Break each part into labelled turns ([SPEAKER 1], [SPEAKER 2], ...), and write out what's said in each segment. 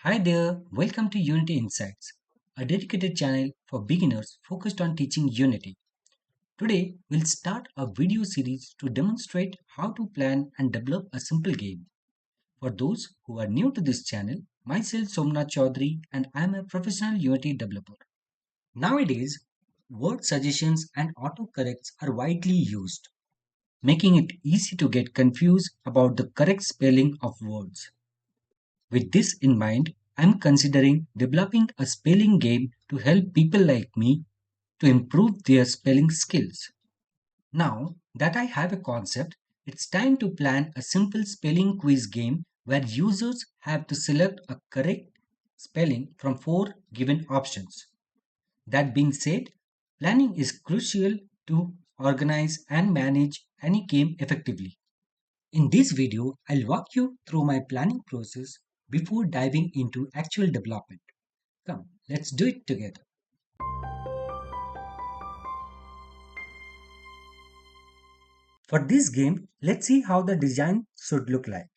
[SPEAKER 1] Hi there, welcome to Unity Insights, a dedicated channel for beginners focused on teaching Unity. Today, we'll start a video series to demonstrate how to plan and develop a simple game. For those who are new to this channel, myself Somnath Chowdhury and I am a professional Unity developer. Nowadays, word suggestions and autocorrects are widely used, making it easy to get confused about the correct spelling of words. With this in mind, I'm considering developing a spelling game to help people like me to improve their spelling skills. Now that I have a concept, it's time to plan a simple spelling quiz game where users have to select a correct spelling from four given options. That being said, planning is crucial to organize and manage any game effectively. In this video, I'll walk you through my planning process before diving into actual development. Come, let's do it together. For this game, let's see how the design should look like.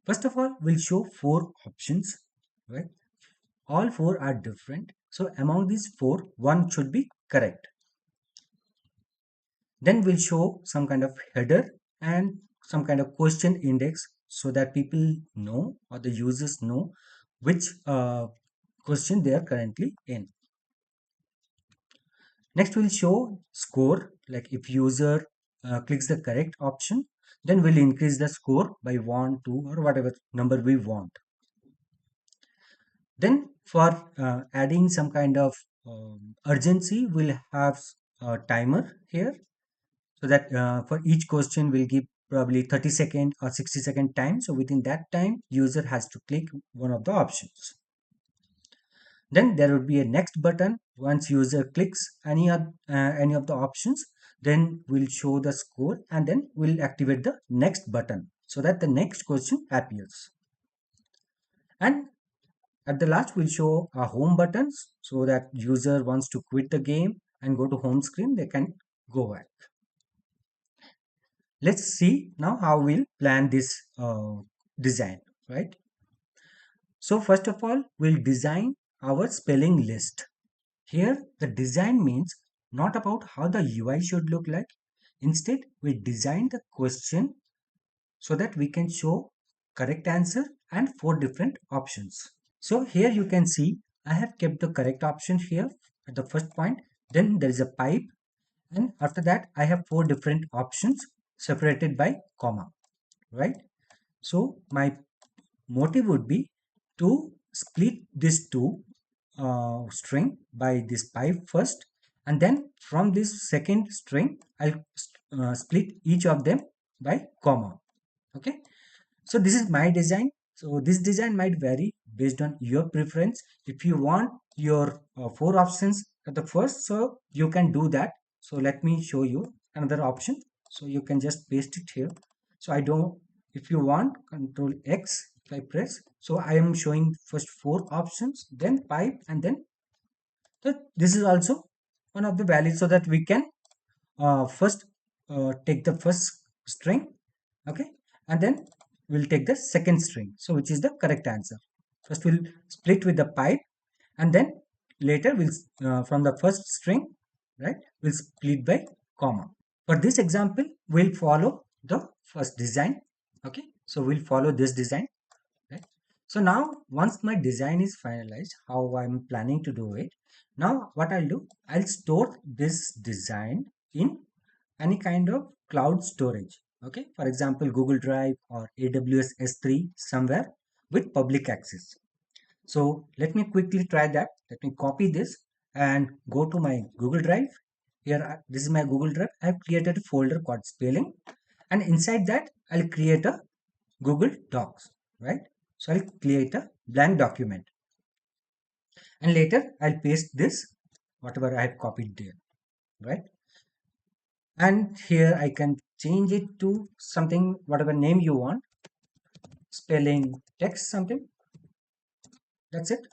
[SPEAKER 1] First of all, we'll show four options, right? All four are different. So among these four, one should be correct. Then we'll show some kind of header and some kind of question index so that people know or the users know which question they are currently in. Next, we'll show score, like if user clicks the correct option, then we'll increase the score by 1, 2 or whatever number we want. Then for adding some kind of urgency, we'll have a timer here so that for each question we'll give probably 30-second or 60-second time. So within that time, user has to click one of the options. Then there would be a next button. Once user clicks any of the options, then we'll show the score and then we'll activate the next button so that the next question appears. And at the last, we'll show our home buttons so that user wants to quit the game and go to home screen, they can go back. Let's see now how we'll plan this design, right? So first of all, we'll design our spelling list. Here, the design means not about how the UI should look like. Instead, we design the question so that we can show correct answer and four different options. So here you can see I have kept the correct option here at the first point. Then there is a pipe, and after that I have four different options separated by comma, right? So my motive would be to split this two string by this pipe first, and then from this second string I'll split each of them by comma. Okay, so this is my design. So this design might vary based on your preference. If you want your four options at the first, so you can do that. So let me show you another option. So you can just paste it here. So I don't, if you want, control X if I press. So I am showing first four options, then pipe, and then this is also one of the values so that we can first take the first string, okay, and then we'll take the second string, so which is the correct answer. First we'll split with the pipe, and then later we'll from the first string, right, we'll split by comma. For this example, we'll follow the first design. Okay, so we'll follow this design, right? So now once my design is finalized, how I'm planning to do it, now what I'll do, I'll store this design in any kind of cloud storage. Okay, for example, Google Drive or AWS S3 somewhere with public access. So let me quickly try that. Let me copy this and go to my Google Drive. Here, this is my Google Drive. I've created a folder called spelling, and inside that I'll create a Google Docs, right? So I'll create a blank document, and later I'll paste this, whatever I have copied there, right? And here I can change it to something, whatever name you want, spelling text something. That's it.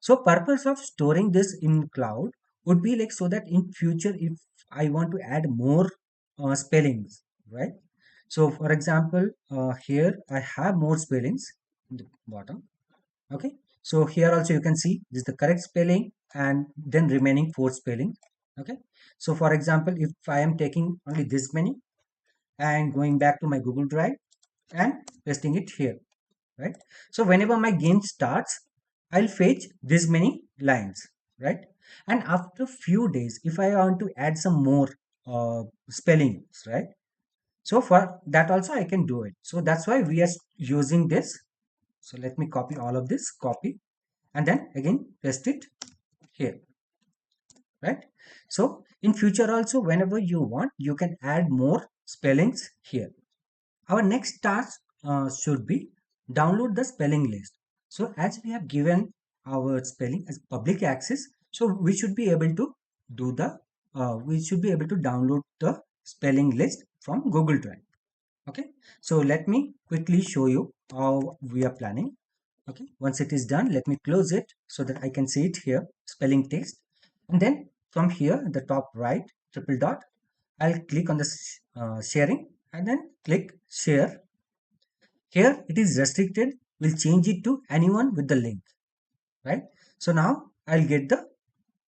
[SPEAKER 1] So purpose of storing this in cloud would be like so that in future if I want to add more spellings, right? So for example, here I have more spellings. in the bottom. Okay, so here also you can see this is the correct spelling and then remaining four spelling. Okay, so for example, if I am taking only this many and going back to my Google Drive and pasting it here, right? So whenever my game starts, I'll fetch this many lines, right? And after few days, if I want to add some more spellings, right? So for that also I can do it. So that's why we are using this. So let me copy all of this, copy, and then again paste it here, right? So in future also, whenever you want, you can add more spellings here. Our next task should be download the spelling list. So as we have given our spelling as public access, so we should be able to do the we should be able to download the spelling list from Google Drive. Okay, so let me quickly show you how we are planning. Okay, once it is done, let me close it so that I can see it here, spelling text. And then from here, the top right, triple dot, I'll click on the sharing and then click share. Here it is restricted. We'll change it to anyone with the link, right? So now I'll get the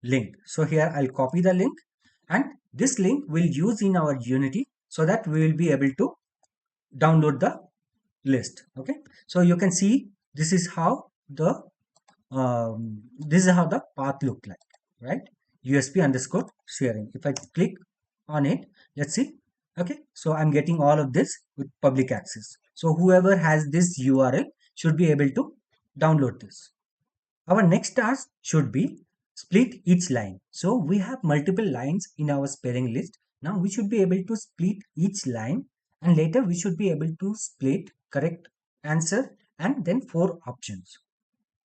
[SPEAKER 1] link. So here I'll copy the link and this link we'll use in our Unity so that we will be able to download the list. Okay, so you can see this is how the path look like, right? usb underscore sharing. If I click on it, let's see. Okay, so I'm getting all of this with public access, so whoever has this URL should be able to download this. Our next task should be split each line. So we have multiple lines in our spelling list. Now we should be able to split each line, and later we should be able to split correct answer and then four options,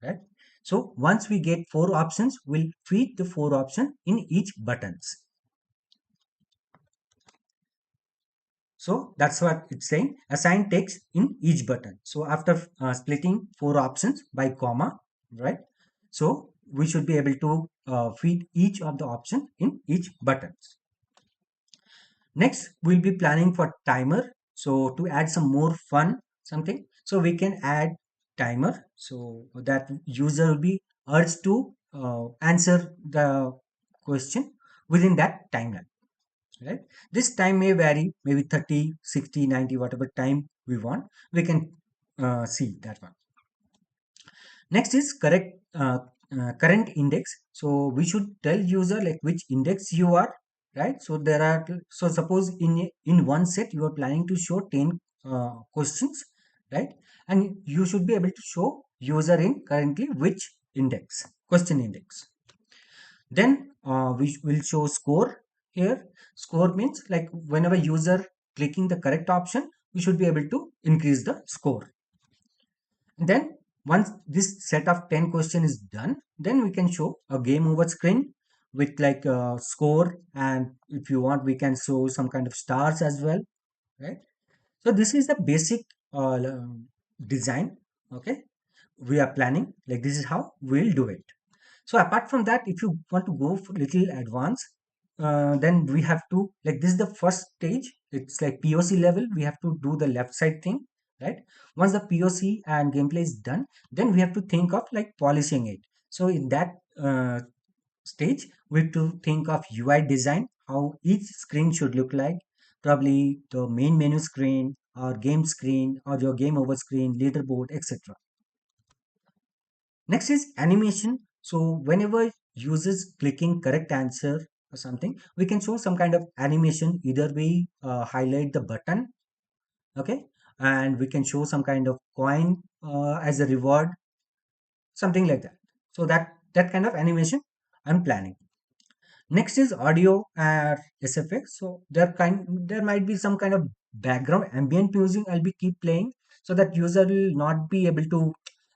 [SPEAKER 1] right? So once we get four options, we'll feed the four options in each buttons. So that's what it's saying. Assign text in each button. So after splitting four options by comma, right? So we should be able to feed each of the option in each buttons. Next, we'll be planning for timer. So to add some more fun, something. So we can add timer so that user will be urged to answer the question within that timeline, right? This time may vary, maybe 30, 60, 90, whatever time we want, we can see that one. Next is current index. So we should tell user like which index you are, right? So there are, so suppose in one set you are planning to show 10 questions, right? And you should be able to show user in currently which index, question index. Then we will show score here. Score means like whenever user clicking the correct option, we should be able to increase the score. Then once this set of 10 question is done, then we can show a game over screen with like a score, and if you want we can show some kind of stars as well, right? So this is the basic design. Okay, we are planning like this is how we'll do it. So apart from that, if you want to go for little advanced, then we have to, like this is the first stage. It's like POC level. We have to do the left side thing, right? Once the POC and gameplay is done, then we have to think of like polishing it. So in that stage, we have to think of UI design, how each screen should look like. Probably the main menu screen or game screen or your game over screen, leaderboard, etc. Next is animation. So whenever users clicking correct answer or something, we can show some kind of animation. Either we highlight the button, okay, and we can show some kind of coin as a reward, something like that. So that kind of animation I'm planning. Next is audio and SFX. So there might be some kind of background ambient music I'll be keep playing so that user will not be able to,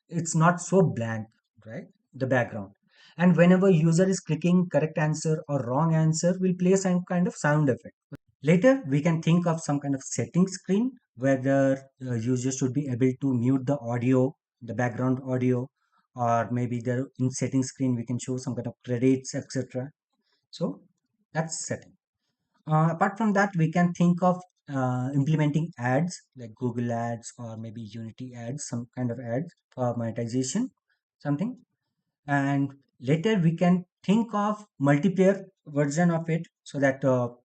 [SPEAKER 1] it's not so blank, right? The background. And whenever user is clicking correct answer or wrong answer, we'll play some kind of sound effect. Later, we can think of some kind of setting screen where the user should be able to mute the audio, the background audio, or maybe the in setting screen we can show some kind of credits, etc. So that's setting. Apart from that, we can think of implementing ads like Google ads or maybe Unity ads, some kind of ads for monetization, something. And later we can think of multiplayer version of it, so that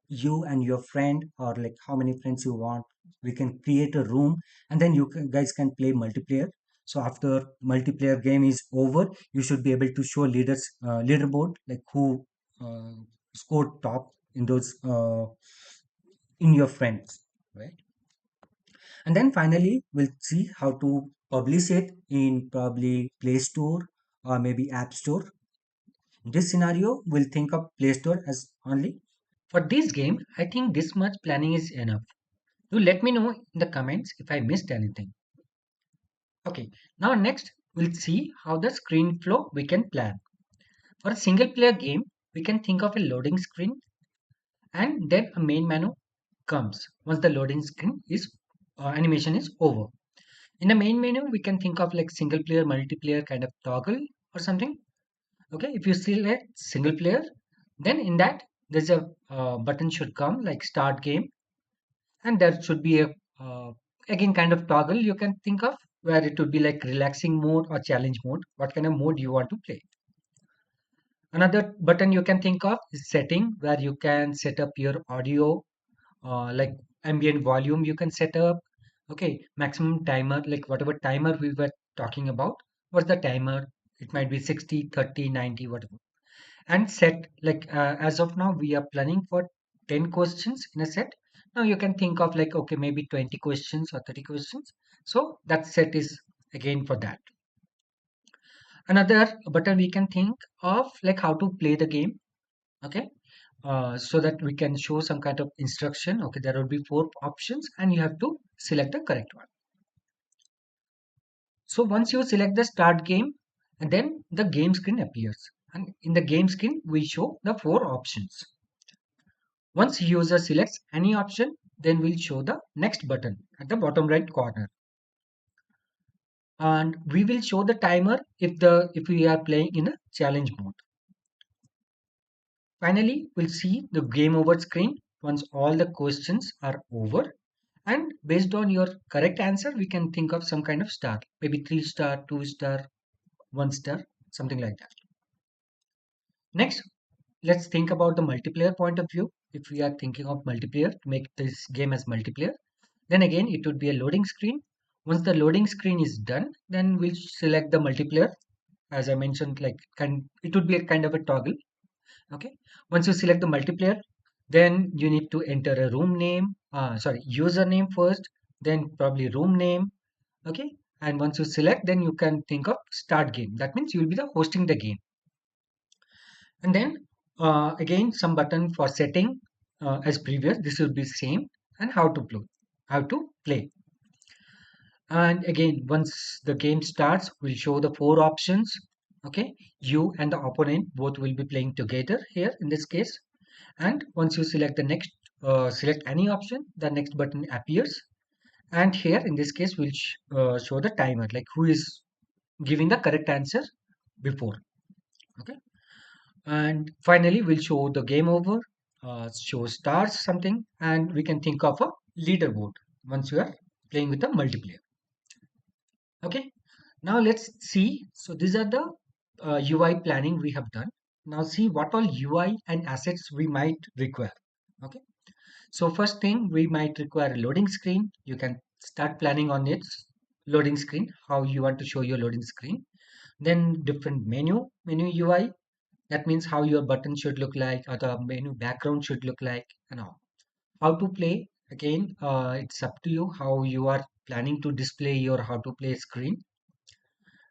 [SPEAKER 1] you and your friend, or like how many friends you want, we can create a room, and then guys can play multiplayer. So after multiplayer game is over, you should be able to show leaderboard, like who uh, scored top in those in your friends, right? And then finally we'll see how to publish it in probably Play Store or maybe App Store. In this scenario, we'll think of Play Store as only. For this game, I think this much planning is enough. Do let me know in the comments if I missed anything. Okay, now next we'll see how the screen flow we can plan. For a single player game, we can think of a loading screen and then a main menu comes once the loading screen is animation is over. In the main menu, we can think of like single player, multiplayer kind of toggle or something. Okay, if you select single player, then in that there's a button should come like start game, and there should be a again kind of toggle you can think of, where it would be like relaxing mode or challenge mode, what kind of mode you want to play. Another button you can think of is setting, where you can set up your audio, like ambient volume you can set up. Okay, maximum timer, like whatever timer we were talking about, what's the timer, it might be 60, 30, 90, whatever. And set, like as of now we are planning for 10 questions in a set. Now you can think of like, okay, maybe 20 questions or 30 questions, so that set is again for that. Another button we can think of like how to play the game. Okay, so that we can show some kind of instruction. Okay, there will be 4 options and you have to select the correct one. So once you select the start game, and then the game screen appears, and in the game screen we show the 4 options. Once user selects any option, then we'll show the next button at the bottom right corner. And we will show the timer if we are playing in a challenge mode. Finally, we'll see the game over screen once all the questions are over. And based on your correct answer, we can think of some kind of star, maybe 3 star, 2 star, 1 star, something like that. Next, let's think about the multiplayer point of view. If we are thinking of multiplayer to make this game as multiplayer, then again it would be a loading screen. Once the loading screen is done, then we'll select the multiplayer. As I mentioned, like it would be a kind of a toggle. Okay. Once you select the multiplayer, then you need to enter a room name, sorry, username first, then probably room name. Okay. And once you select, then you can think of start game. That means you will be the hosting the game. And then again some button for setting as previous. This will be same, and how to play. And again, once the game starts, we'll show the 4 options. Okay, you and the opponent both will be playing together here in this case. And once you select the next, select any option, the next button appears. And here in this case, we'll show the timer, like who is giving the correct answer before. Okay, and finally we'll show the game over, show stars something, and we can think of a leaderboard once you are playing with the multiplayer. Okay, now let's see. So these are the UI planning we have done. Now see what all UI and assets we might require. Okay, so first thing, we might require a loading screen. You can start planning on its loading screen, how you want to show your loading screen. Then different menu UI. That means how your button should look like, or the menu background should look like, and all. How to play, again, it's up to you how you are planning to display your how to play screen.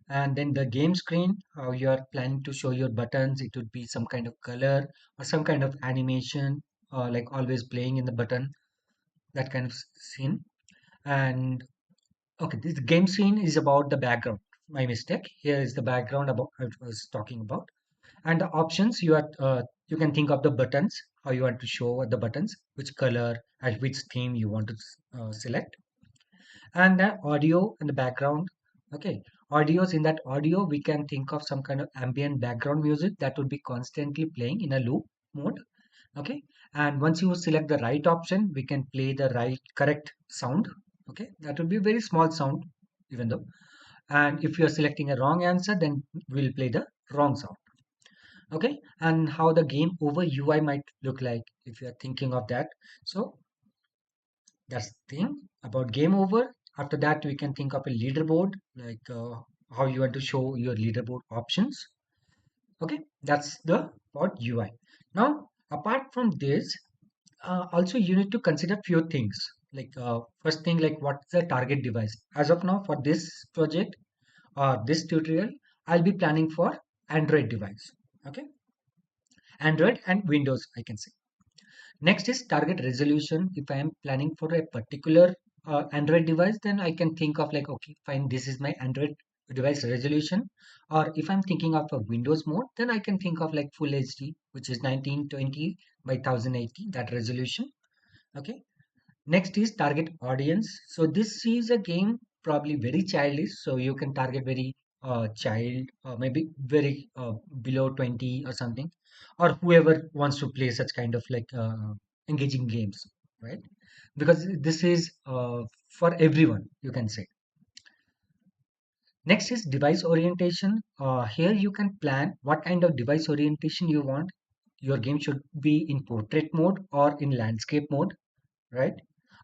[SPEAKER 1] And then the game screen, how you are planning to show your buttons. It would be some kind of color or some kind of animation, like always playing in the button, that kind of scene. And okay, this game scene is about the background. My mistake. Here is the background about I was talking about. And the options, you can think of the buttons, how you want to show the buttons, which color and which theme you want to select. And the audio and the background. Okay, audios, in that audio we can think of some kind of ambient background music that would be constantly playing in a loop mode. Okay, and once you select the right option, we can play the right correct sound. Okay, that will be a very small sound, even though. And if you are selecting a wrong answer, then we'll play the wrong sound. Okay, and how the game over UI might look like if you are thinking of that. So that's the thing about game over. After that, we can think of a leaderboard, like how you want to show your leaderboard options. Okay, that's the about UI. Now, apart from this, also you need to consider few things. Like first thing, like what's the target device? As of now, for this project or this tutorial, I'll be planning for Android device. Okay, Android and Windows, I can say. Next is target resolution. If I am planning for a particular Android device, then I can think of like, okay, fine, this is my Android device resolution. Or if I'm thinking of a Windows mode, then I can think of like Full HD, which is 1920 by 1080, that resolution. Okay. Next is target audience. So this is a game probably very childish. So you can target very child, maybe very below 20 or something, or whoever wants to play such kind of like engaging games, right? Because this is for everyone, you can say. Next is device orientation. Here you can plan what kind of device orientation you want. Your game should be in portrait mode or in landscape mode, right?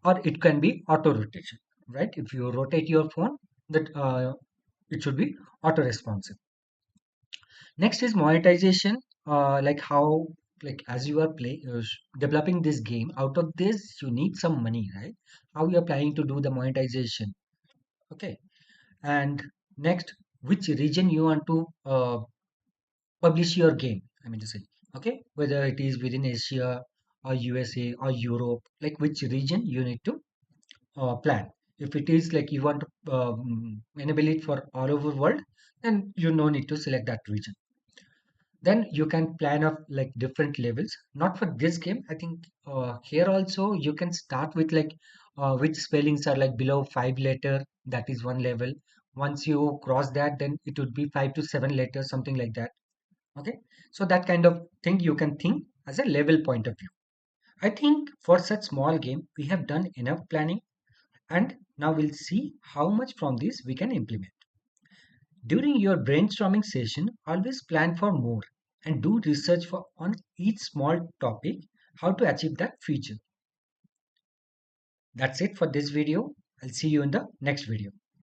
[SPEAKER 1] Or it can be auto rotation, right? If you rotate your phone, that it should be auto responsive. Next is monetization, like how, like as you are developing this game, out of this you need some money, right? How you are planning to do the monetization? Okay, and next, which region you want to publish your game? I mean to say, okay, whether it is within Asia or USA or Europe, like which region you need to plan. If it is like you want to enable it for all over world, then you no need to select that region. Then you can plan of like different levels. Not for this game. I think here also you can start with like which spellings are like below 5 letter. That is one level. Once you cross that, then it would be 5 to 7 letters, something like that. Okay. So that kind of thing you can think as a level point of view. I think for such small game, we have done enough planning. And now we'll see how much from this we can implement. During your brainstorming session, always plan for more and do research for on each small topic how to achieve that feature. That's it for this video. I'll see you in the next video.